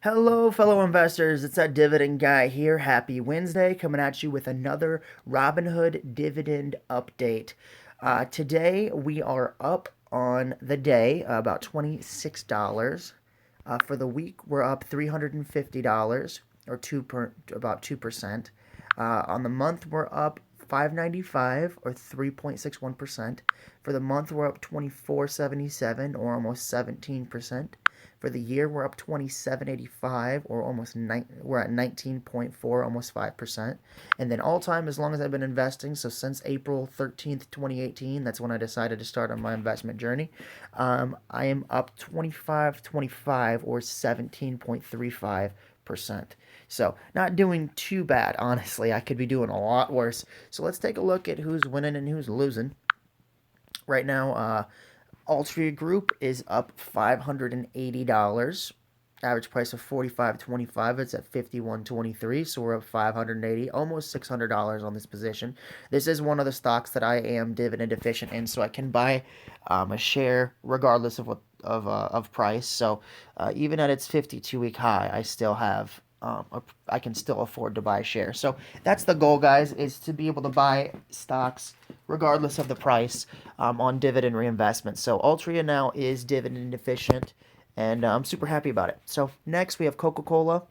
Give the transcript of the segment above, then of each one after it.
Hello, fellow investors. It's that Dividend guy here. Happy Wednesday, coming at you with another Robinhood dividend update. Today we are up on the day about $26. For the week, we're up $350 or about 2%. On the month, we're up 595 or 3.61%. For the month, we're up 24.77 or almost 17%. For the year, we're up 27.85 or we're at 19.4, almost 5%. And then all time, as long as I've been investing, so since April 13th, 2018, that's when I decided to start on my investment journey. I am up 25.25 or 17.35%. So, not doing too bad, honestly. I could be doing a lot worse. So, let's take a look at who's winning and who's losing. Right now, Altria Group is up $580. Average price of 45.25. It's at 51.23, so we're up 580, almost $600 on this position. This is one of the stocks that I am dividend efficient in, so I can buy a share regardless of of price. So even at its 52-week high, I still have I can still afford to buy a share. So that's the goal, guys, is to be able to buy stocks regardless of the price on dividend reinvestment. So Altria now is dividend efficient, and I'm super happy about it. So next we have Coca-Cola.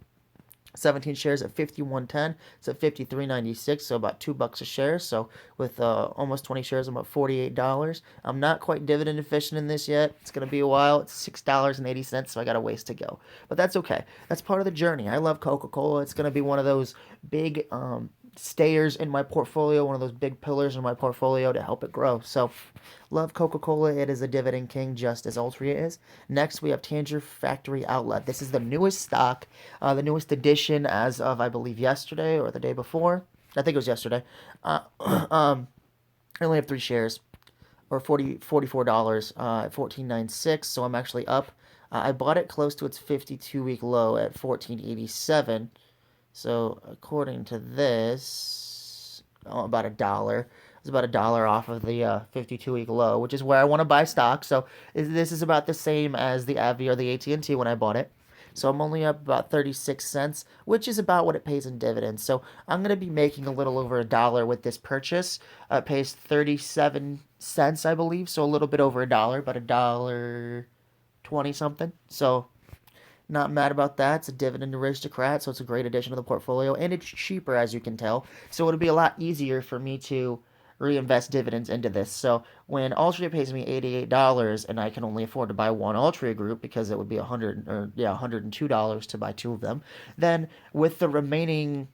17 shares at 51.10. It's at 53.96, so about $2 a share. So with almost 20 shares, I'm at $48. I'm not quite dividend efficient in this yet. It's gonna be a while. It's $6.80, so I got a ways to go. But that's okay. That's part of the journey. I love Coca-Cola. It's gonna be one of those big stayers in my portfolio, one of those big pillars in my portfolio to help it grow. So, love Coca-Cola. It is a dividend king, just as Altria is. Next, we have Tanger Factory Outlet. This is the newest stock, the newest addition as of, I believe, yesterday or the day before. I think it was yesterday. I only have 3 shares, or $44 at 14.96. So I'm actually up. I bought it close to its 52-week low at 14.87. So according to this, about $1. It's about $1 off of the 52-week low, which is where I want to buy stock. So this is about the same as the AbbVie or the AT&T when I bought it. So I'm only up about 36 cents, which is about what it pays in dividends. So I'm going to be making a little over $1 with this purchase. It pays 37 cents, I believe, so a little bit over $1, about $1.20 something. So not mad about that. It's a dividend aristocrat, so it's a great addition to the portfolio, and it's cheaper, as you can tell. So it'll be a lot easier for me to reinvest dividends into this. So when Altria pays me $88 and I can only afford to buy one Altria group because it would be $102 to buy two of them, then with the remaining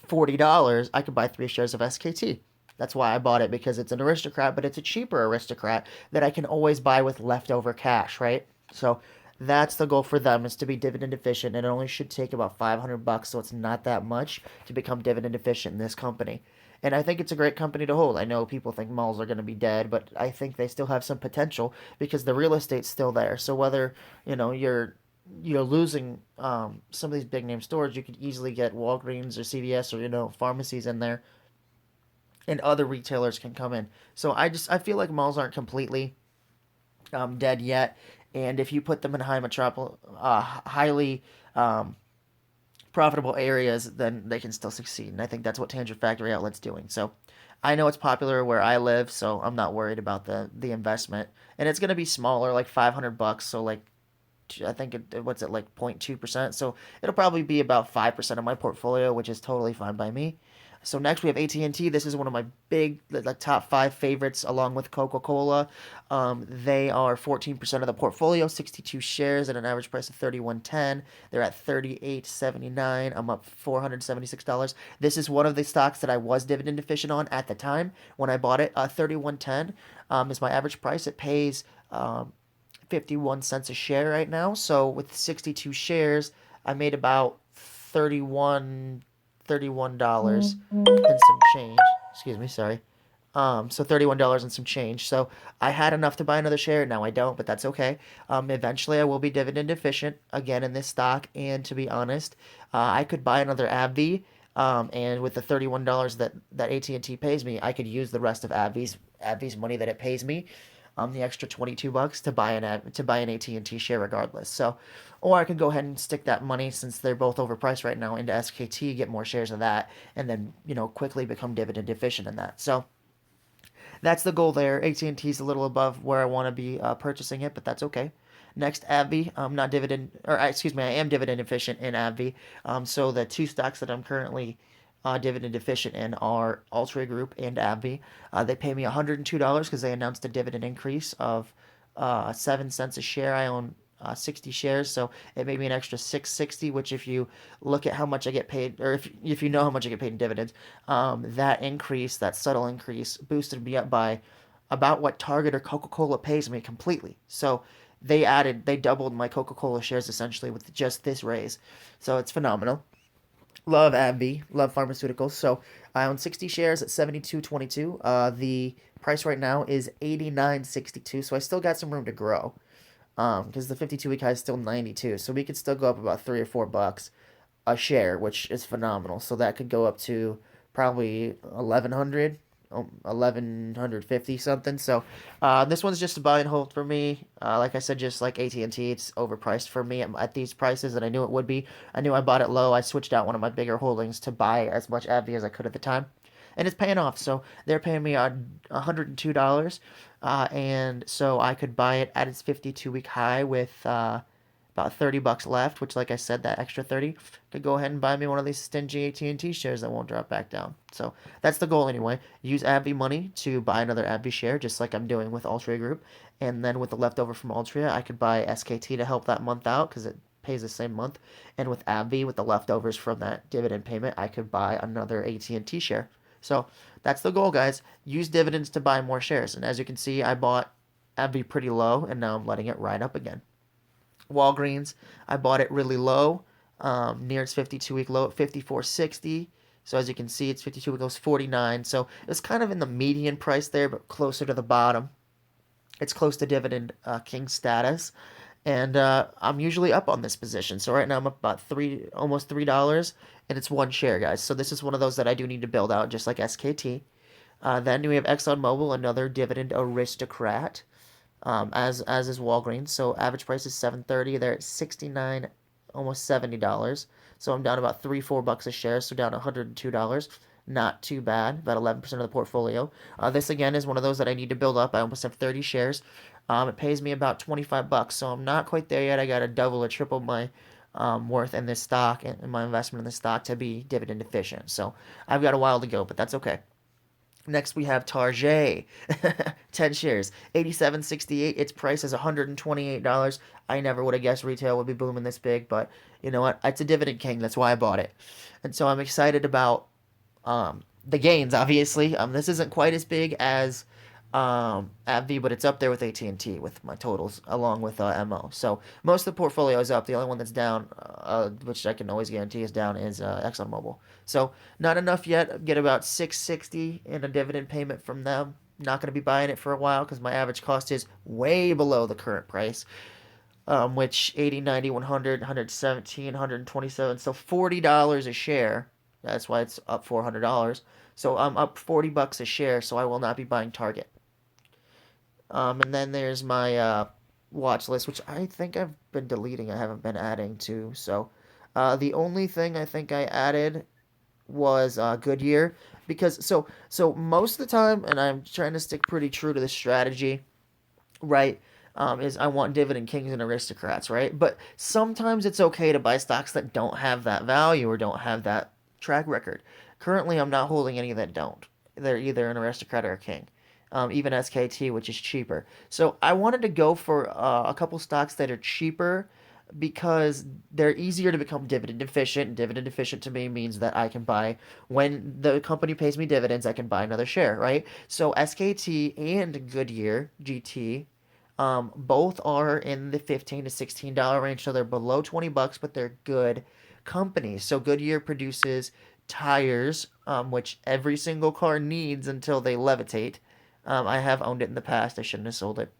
$40, I could buy 3 shares of SKT. That's why I bought it, because it's an aristocrat, but it's a cheaper aristocrat that I can always buy with leftover cash, right? So that's the goal for them, is to be dividend efficient. And it only should take about $500, so it's not that much to become dividend efficient in this company. And I think it's a great company to hold. I know people think malls are going to be dead, but I think they still have some potential because the real estate's still there. So whether you're losing some of these big name stores, you could easily get Walgreens or CVS or pharmacies in there, and other retailers can come in. So I feel like malls aren't completely dead yet, and if you put them in highly profitable areas, then they can still succeed. And I think that's what Tangent Factory Outlet's doing. So I know it's popular where I live, so I'm not worried about the investment. And it's gonna be smaller, like $500. So like I think what's it, like 0.2%. So it'll probably be about 5% of my portfolio, which is totally fine by me. So next we have AT&T. This is one of my big, like, top 5 favorites, along with Coca-Cola. They are 14% of the portfolio, 62 shares at an average price of 31.10. They're at 38.79. I'm up $476. This is one of the stocks that I was dividend efficient on at the time when I bought it. 31.10 is my average price. It pays 51 cents a share right now. So with 62 shares, I made about $31 and some change. Excuse me, sorry. So $31 and some change. So I had enough to buy another share. Now I don't, but that's okay. Eventually I will be dividend efficient again in this stock. And to be honest, I could buy another AbbVie. And with the $31 that AT&T pays me, I could use the rest of AbbVie's money that it pays me the extra $22 to buy an AT&T share regardless. So, or I could go ahead and stick that money, since they're both overpriced right now, into SKT, get more shares of that, and then quickly become dividend efficient in that. So that's the goal there. AT&T is a little above where I want to be purchasing it, but that's okay. Next, AbbVie. Not dividend, or excuse me, I am dividend efficient in AbbVie. So the two stocks that I'm currently dividend efficient in are Altria Group and AbbVie. They pay me $102 because they announced a dividend increase of 7 cents a share. I own 60 shares, so it made me an extra 660. Which, if you look at how much I get paid, or if you know how much I get paid in dividends, that increase, that subtle increase, boosted me up by about what Target or Coca-Cola pays me completely. So they doubled my Coca-Cola shares essentially with just this raise. So it's phenomenal. Love AbbVie, love pharmaceuticals. So I own 60 shares at 72.22. The price right now is 89.62. So I still got some room to grow. Because the 52-week high is still 92. So we could still go up about $3 or $4 a share, which is phenomenal. So that could go up to probably 1100, 1150 something. So this one's just a buy and hold for me. Like I said, just like AT&T, it's overpriced for me at these prices, and I knew it would be. I knew I bought it low. I switched out one of my bigger holdings to buy as much AbbVie as I could at the time, and it's paying off. So they're paying me $102, and so I could buy it at its 52-week high with about $30 left. Which, like I said, that extra 30 could go ahead and buy me one of these stingy AT&T shares that won't drop back down. So that's the goal anyway. Use AbbVie money to buy another AbbVie share, just like I'm doing with Altria Group, and then with the leftover from Altria, I could buy SKT to help that month out because it pays the same month. And with AbbVie, with the leftovers from that dividend payment, I could buy another AT&T share. So that's the goal, guys. Use dividends to buy more shares. And as you can see, I bought AbbVie pretty low, and now I'm letting it ride up again. Walgreens, I bought it really low, near its 52-week low at 54.60. So as you can see, its 52-week low is 49. So it's kind of in the median price there, but closer to the bottom. It's close to dividend king status, and I'm usually up on this position. So right now I'm up about almost $3, and it's one share, guys. So this is one of those that I do need to build out, just like SKT. Then we have ExxonMobil, another dividend aristocrat, as is Walgreens. So average price is 7.30. They're at 69, almost $70. So I'm down about $3-4 a share. So down $102. Not too bad. About 11% of the portfolio. This again is one of those that I need to build up. I almost have 30 shares. It pays me about $25. So I'm not quite there yet. I got to double or triple my worth in this stock and my investment in this stock to be dividend efficient. So I've got a while to go, but that's okay. Next, we have Target, 10 shares, 87.68. Its price is $128. I never would have guessed retail would be booming this big, but you know what? It's a dividend king. That's why I bought it. And so I'm excited about the gains, obviously. This isn't quite as big as AbbVie, but it's up there with AT&T with my totals, along with MO. So most of the portfolio is up. The only one that's down, which I can always guarantee is down, is ExxonMobil. So not enough yet. Get about 660 in a dividend payment from them. Not going to be buying it for a while because my average cost is way below the current price, which 80, 90, 100, 117, 127. So $40 a share. That's why it's up $400. So I'm up $40 a share. So I will not be buying Target. And then there's my watch list, which I think I've been deleting. I haven't been adding to. So the only thing I think I added was Goodyear, because so most of the time, and I'm trying to stick pretty true to this strategy, right? Is I want dividend kings and aristocrats, right? But sometimes it's okay to buy stocks that don't have that value or don't have that track record. Currently, I'm not holding any that don't. They're either an aristocrat or a king. Even SKT, which is cheaper. So I wanted to go for a couple stocks that are cheaper because they're easier to become dividend efficient. And dividend efficient to me means that I can buy, when the company pays me dividends, I can buy another share, right? So SKT and Goodyear GT, both are in the $15 to $16 range, so they're below $20, but they're good companies. So Goodyear produces tires, which every single car needs until they levitate. I have owned it in the past. I shouldn't have sold it.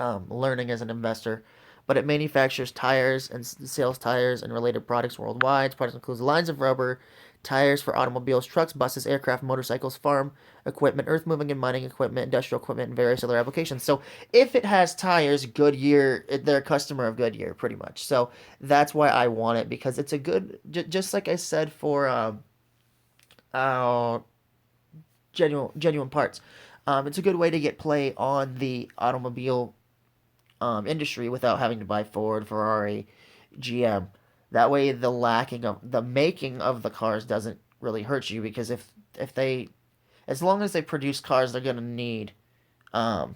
Learning as an investor. But it manufactures tires and sales tires and related products worldwide. Its products include lines of rubber, tires for automobiles, trucks, buses, aircraft, motorcycles, farm equipment, earth moving and mining equipment, industrial equipment, and various other applications. So if it has tires, Goodyear, they're a customer of Goodyear pretty much. So that's why I want it, because it's a good, just like I said for uh, genuine parts. It's a good way to get play on the automobile industry without having to buy Ford, Ferrari, GM. That way, the making of the cars doesn't really hurt you, because if they, as long as they produce cars, they're gonna need um,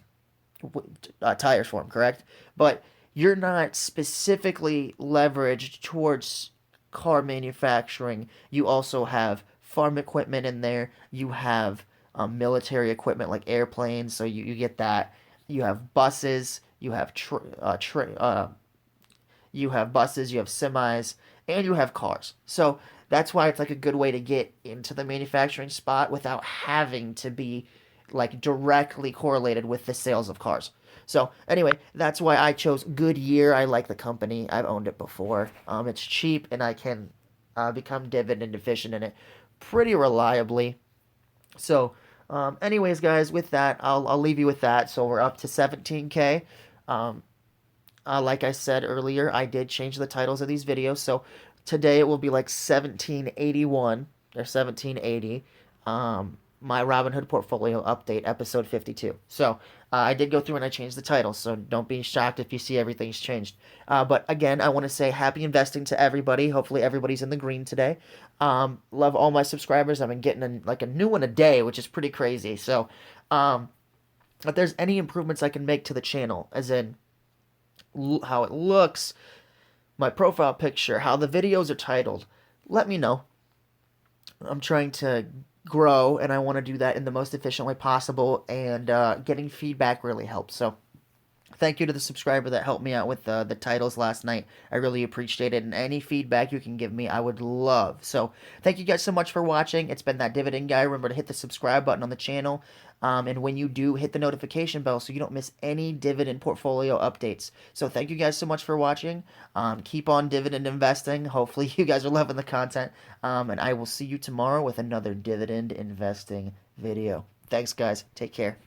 tires for them, correct? But you're not specifically leveraged towards car manufacturing. You also have farm equipment in there. You have military equipment like airplanes, so you get that. You have buses. You have buses, you have semis, and you have cars. So that's why it's like a good way to get into the manufacturing spot without having to be like directly correlated with the sales of cars. So anyway, that's why I chose Goodyear. I like the company. I've owned it before. It's cheap, and I can become dividend efficient in it pretty reliably. So, anyways, guys, with that, I'll leave you with that. So we're up to 17K. Um, like I said earlier, I did change the titles of these videos. So today it will be like 1781 or 1780. My Robinhood portfolio update, episode 52. So I did go through and I changed the titles. So don't be shocked if you see everything's changed. But again, I want to say happy investing to everybody. Hopefully everybody's in the green today. Love all my subscribers. I've been getting like a new one a day, which is pretty crazy. So if there's any improvements I can make to the channel, as in how it looks, my profile picture, how the videos are titled, let me know. I'm trying to grow, and I want to do that in the most efficient way possible, and getting feedback really helps. So thank you to the subscriber that helped me out with the titles last night. I really appreciate it, and any feedback you can give me, I would love. So thank you guys so much for watching. It's been that Dividend Guy. Remember to hit the subscribe button on the channel, and when you do, hit the notification bell so you don't miss any dividend portfolio updates. So thank you guys so much for watching. Keep on dividend investing. Hopefully you guys are loving the content, and I will see you tomorrow with another dividend investing video. Thanks, guys. Take care.